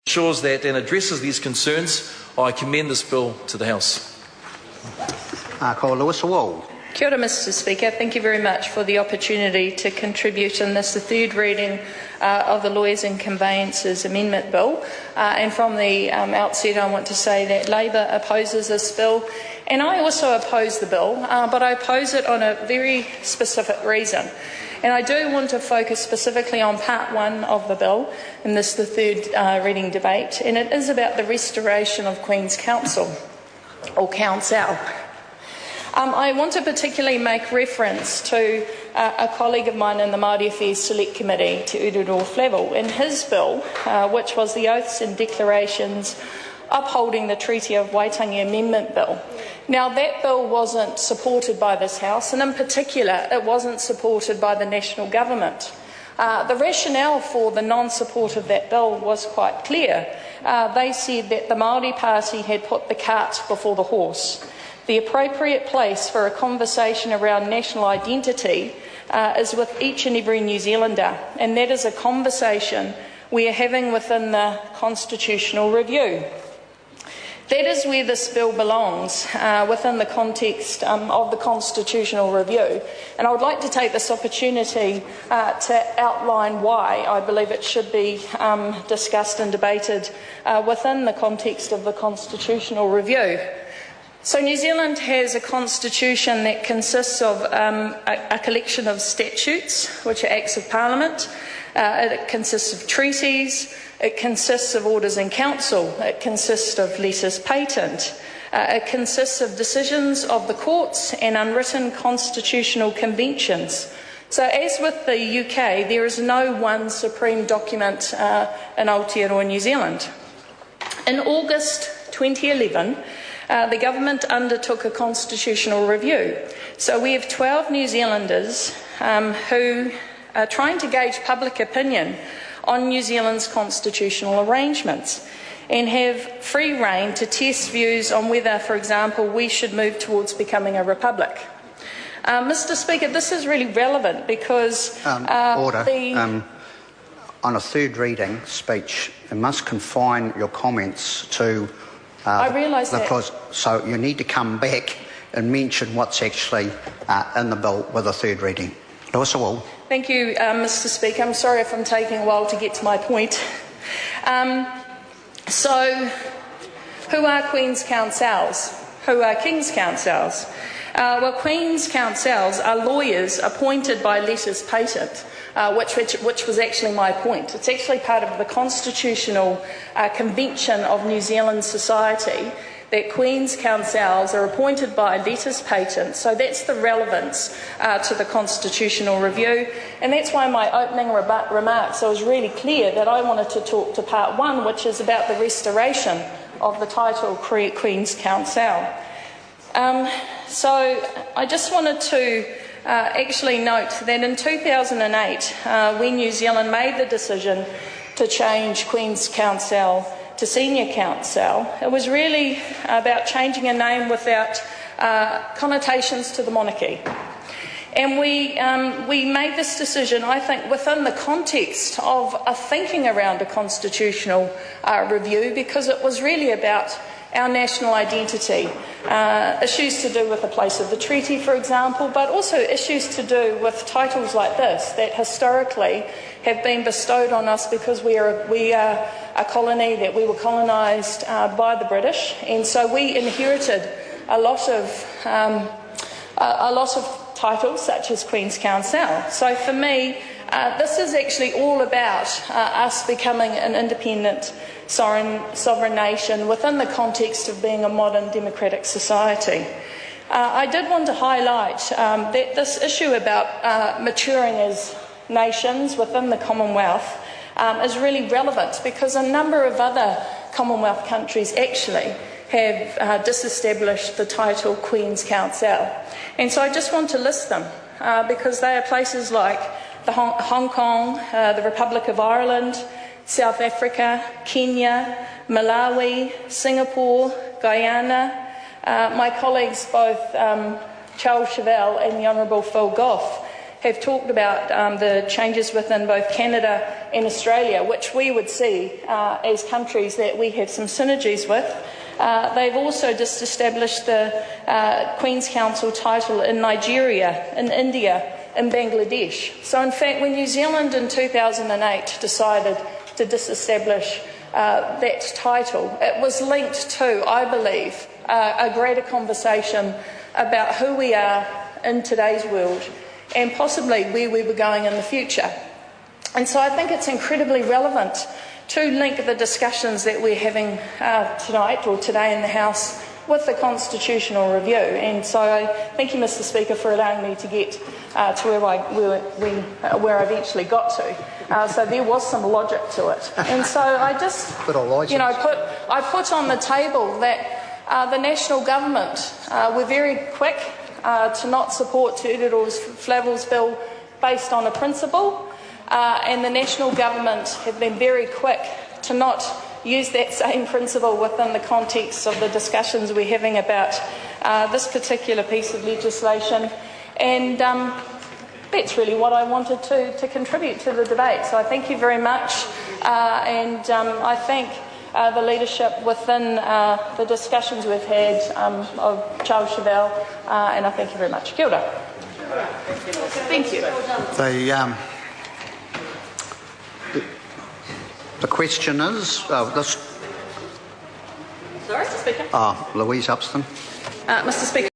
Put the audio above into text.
ensures that and addresses these concerns. I commend this bill to the House. Call Lewis Wall. Kia ora, Mr Speaker. Thank you very much for the opportunity to contribute in this, the third reading of the Lawyers and Conveyancers Amendment Bill. And from the outset, I want to say that Labor opposes this bill, and I also oppose the bill, but I oppose it on a very specific reason. And I do want to focus specifically on part one of the bill, and this is the third reading debate, and it is about the restoration of Queen's Counsel, or Counsel. I want to particularly make reference to a colleague of mine in the Māori Affairs Select Committee, Te Ururo Flavel, in his bill, which was the Oaths and Declarations Upholding the Treaty of Waitangi Amendment Bill. Now, that bill wasn't supported by this House, and in particular, it wasn't supported by the national government. The rationale for the non-support of that bill was quite clear. They said that the Māori Party had put the cart before the horse. The appropriate place for a conversation around national identity is with each and every New Zealander, and that is a conversation we are having within the constitutional review. That is where this bill belongs, within the context of the constitutional review. And I would like to take this opportunity to outline why I believe it should be discussed and debated within the context of the constitutional review. So New Zealand has a constitution that consists of a collection of statutes, which are acts of parliament. It consists of treaties. It consists of orders in council. It consists of letters patent. It consists of decisions of the courts and unwritten constitutional conventions. So as with the UK, there is no one supreme document in Aotearoa, New Zealand. In August 2011, the government undertook a constitutional review. So we have 12 New Zealanders who are trying to gauge public opinion on New Zealand's constitutional arrangements and have free rein to test views on whether, for example, we should move towards becoming a republic. Mr Speaker, this is really relevant because on a third reading speech, you must confine your comments to I realise that. So you need to come back and mention what's actually in the bill with a third reading. Lewis Wall. Thank you, Mr Speaker. I'm sorry if I'm taking a while to get to my point. So, who are Queen's Counsels? Who are King's Counsels? Well, Queen's Counsels are lawyers appointed by letters patent, which was actually my point. It's actually part of the constitutional convention of New Zealand society that Queen's Counsels are appointed by letters patent, so that's the relevance to the constitutional review, and that's why in my opening remarks I was really clear that I wanted to talk to part one, which is about the restoration of the title Queen's Counsel. So I just wanted to actually note that in 2008, when New Zealand made the decision to change Queen's Counsel to Senior Counsel, it was really about changing a name without connotations to the monarchy. And we made this decision, I think, within the context of a thinking around a constitutional review, because it was really about our national identity, issues to do with the place of the treaty, for example, but also issues to do with titles like this that historically have been bestowed on us because we are a colony, that we were colonised by the British, and so we inherited a lot of titles such as Queen's Counsel. So for me, this is actually all about us becoming an independent sovereign nation within the context of being a modern democratic society. I did want to highlight that this issue about maturing as nations within the Commonwealth is really relevant because a number of other Commonwealth countries actually have disestablished the title Queen's Counsel. And so I just want to list them because they are places like Hong Kong, the Republic of Ireland, South Africa, Kenya, Malawi, Singapore, Guyana. My colleagues, both Charles Chauvel and the Honourable Phil Goff, have talked about the changes within both Canada and Australia, which we would see as countries that we have some synergies with. They've also just established the Queen's Counsel title in Nigeria, in India, in Bangladesh. So in fact, when New Zealand in 2008 decided to disestablish that title, it was linked to, I believe, a greater conversation about who we are in today's world and possibly where we were going in the future. And so I think it's incredibly relevant to link the discussions that we're having tonight or today in the House with the constitutional review. And so thank you, Mr. Speaker, for allowing me to get to where I eventually got to. So there was some logic to it. And so I just, I put on the table that the national government were very quick to not support Flavel's bill based on a principle, and the national government have been very quick to not use that same principle within the context of the discussions we're having about this particular piece of legislation. And that's really what I wanted to contribute to the debate. So I thank you very much, and I thank the leadership within the discussions we've had of Charles Chevelle, and I thank you very much. Kia ora. Thank you. The question is, Sorry, Mr. Speaker. Louise Upston. Mr. Speaker.